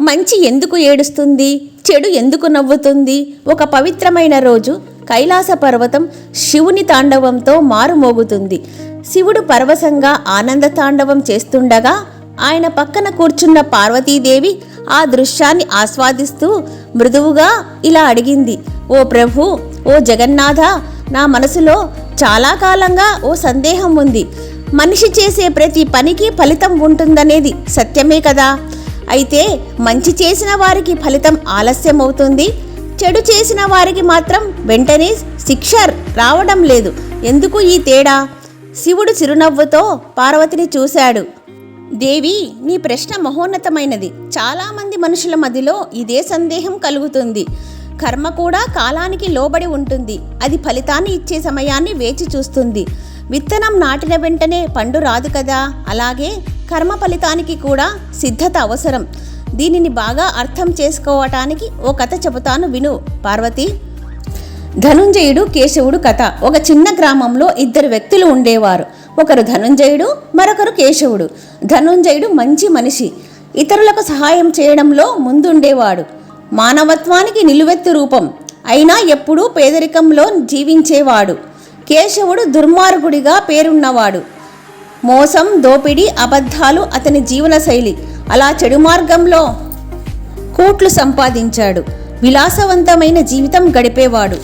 మంచి ఎందుకు ఏడుస్తుంది, చెడు ఎందుకు నవ్వుతుంది? ఒక పవిత్రమైన రోజు కైలాస పర్వతం శివుని తాండవంతో మారుమోగుతుంది. శివుడు పరవశంగా ఆనంద తాండవం చేస్తుండగా ఆయన పక్కన కూర్చున్న పార్వతీదేవి ఆ దృశ్యాన్ని ఆస్వాదిస్తూ మృదువుగా ఇలా అడిగింది, ఓ ప్రభు, ఓ జగన్నాథ, నా మనసులో చాలా కాలంగా ఓ సందేహం ఉంది. మనిషి చేసే ప్రతి పనికి ఫలితం ఉంటుందనేది సత్యమే కదా? అయితే మంచి చేసిన వారికి ఫలితం ఆలస్యం అవుతుంది, చెడు చేసిన వారికి మాత్రం వెంటనే శిక్ష రావడం లేదు. ఎందుకు ఈ తేడా? శివుడు చిరునవ్వుతో పార్వతిని చూశాడు. దేవి, నీ ప్రశ్న మహోన్నతమైనది. చాలామంది మనుషుల మధ్యలో ఇదే సందేహం కలుగుతుంది. కర్మ కూడా కాలానికి లోబడి ఉంటుంది. అది ఫలితాన్ని ఇచ్చే సమయాన్ని వేచి చూస్తుంది. విత్తనం నాటిన వెంటనే పండు రాదు కదా, అలాగే కర్మ ఫలితానికి కూడా సిద్ధత అవసరం. దీనిని బాగా అర్థం చేసుకోవటానికి ఓ కథ చెబుతాను, విను పార్వతి. ధనుంజయుడు కేశవుడు కథ. ఒక చిన్న గ్రామంలో ఇద్దరు వ్యక్తులు ఉండేవారు. ఒకరు ధనుంజయుడు, మరొకరు కేశవుడు. ధనుంజయుడు మంచి మనిషి, ఇతరులకు సహాయం చేయడంలో ముందుండేవాడు. మానవత్వానికి నిలువెత్తు రూపం. అయినా ఎప్పుడూ పేదరికంలో జీవించేవాడు. కేశవుడు దుర్మార్గుడిగా పేరున్నవాడు. మోసం, దోపిడీ, అబద్ధాలు అతని జీవనశైలి. అలా చెడు మార్గంలో కోట్లు సంపాదించాడు. విలాసవంతమైన జీవితం గడిపేవాడు.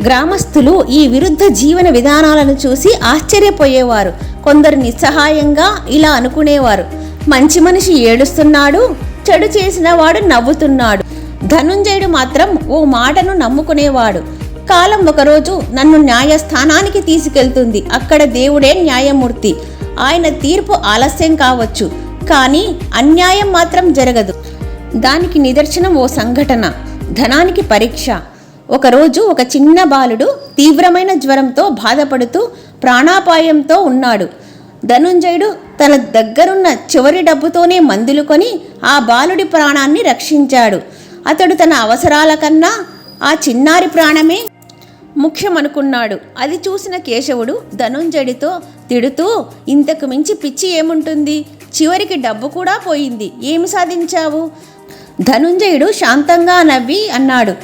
గ్రామస్తులు ఈ విరుద్ధ జీవన విధానాలను చూసి ఆశ్చర్యపోయేవారు. కొందరు నిస్సహాయంగా ఇలా అనుకునేవారు, మంచి మనిషి ఏడుస్తున్నాడు, చెడు చేసిన వాడు నవ్వుతున్నాడు. ధనుంజయుడు మాత్రం ఓ మాటను నమ్ముకునేవాడు, కాలం ఒకరోజు నన్ను న్యాయస్థానానికి తీసుకెళ్తుంది. అక్కడ దేవుడే న్యాయమూర్తి. ఆయన తీర్పు ఆలస్యం కావచ్చు, కానీ అన్యాయం మాత్రం జరగదు. దానికి నిదర్శనం ఓ సంఘటన, ధనానికి పరీక్ష. ఒకరోజు ఒక చిన్న బాలుడు తీవ్రమైన జ్వరంతో బాధపడుతూ ప్రాణాపాయంతో ఉన్నాడు. ధనుంజయుడు తన దగ్గరున్న చివరి డబ్బుతోనే మందులు కొని ఆ బాలుడి ప్రాణాన్ని రక్షించాడు. అతడు తన అవసరాల కన్నా ఆ చిన్నారి ప్రాణమే ముఖ్యమనుకున్నాడు. అది చూసిన కేశవుడు ధనుంజయుడితో తిడుతూ, ఇంతకు మించి పిచ్చి ఏముంటుంది? చివరికి డబ్బు కూడా పోయింది, ఏమి సాధించావు? ధనుంజయుడు శాంతంగా నవ్వి అన్నాడు,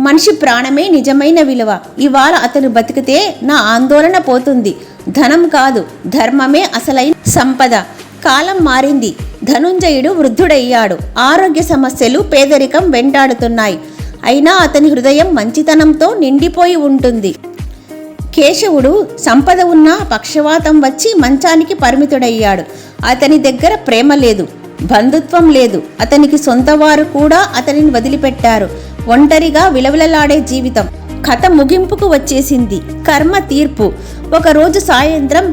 మనిషి ప్రాణమే నిజమైన విలువ. ఇవాళ అతను బతికితే నా ఆందోళన పోతుంది. ధనం కాదు, ధర్మమే అసలైన సంపద. కాలం మారింది. ధనుంజయుడు వృద్ధుడయ్యాడు. ఆరోగ్య సమస్యలు, పేదరికం వెంటాడుతున్నాయి. అయినా అతని హృదయం మంచితనంతో నిండిపోయి ఉంటుంది. కేశవుడు సంపద ఉన్న పక్షవాతం వచ్చి మంచానికి పరిమితుడయ్యాడు. అతని దగ్గర ప్రేమ లేదు, బంధుత్వం లేదు. అతనికి సొంతవారు కూడా అతనిని వదిలిపెట్టారు. ఒంటరిగా విలవిలలాడే జీవితం. కథ ముగింపుకు వచ్చేసింది. కర్మ తీర్పు. ఒకరోజు సాయంత్రం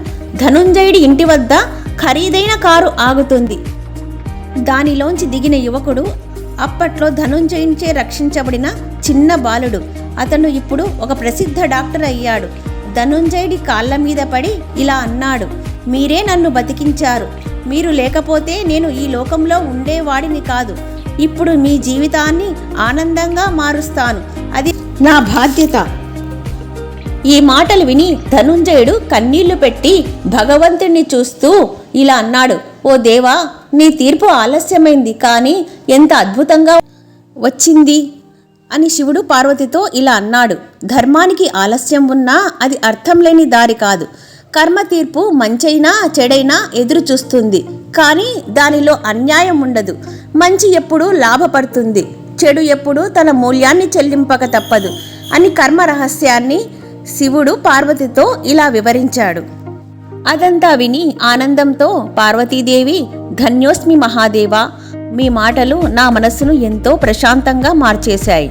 ధనుంజయుడి ఇంటి వద్ద ఖరీదైన కారు ఆగుతుంది. దానిలోంచి దిగిన యువకుడు అప్పట్లో ధనుంజయునిచే రక్షించబడిన చిన్న బాలుడు. అతను ఇప్పుడు ఒక ప్రసిద్ధ డాక్టర్ అయ్యాడు. ధనుంజయుడి కాళ్ళ మీద పడి ఇలా అన్నాడు, మీరే నన్ను బతికించారు. మీరు లేకపోతే నేను ఈ లోకంలో ఉండేవాడిని కాదు. ఇప్పుడు మీ జీవితాన్ని ఆనందంగా మారుస్తాను. అది నా బాధ్యత. ఈ మాటలు విని ధనుంజయుడు కన్నీళ్లు పెట్టి భగవంతుణ్ణి చూస్తూ ఇలా అన్నాడు, ఓ దేవా, నీ తీర్పు ఆలస్యమైంది, కానీ ఎంత అద్భుతంగా వచ్చింది అని శివుడు పార్వతితో ఇలా అన్నాడు, ధర్మానికి ఆలస్యం ఉన్నా అది అర్థం లేని దారి కాదు. కర్మ తీర్పు మంచైనా చెడైనా ఎదురు చూస్తుంది, కానీ దానిలో అన్యాయం ఉండదు. మంచి ఎప్పుడూ లాభపడుతుంది, చెడు ఎప్పుడూ తన మూల్యాన్ని చెల్లింపక తప్పదు అని కర్మ రహస్యాన్ని శివుడు పార్వతితో ఇలా వివరించాడు. అదంతా విని ఆనందంతో పార్వతీదేవి, ధన్యోస్మి మహాదేవా, మీ మాటలు నా మనస్సును ఎంతో ప్రశాంతంగా మార్చేశాయి.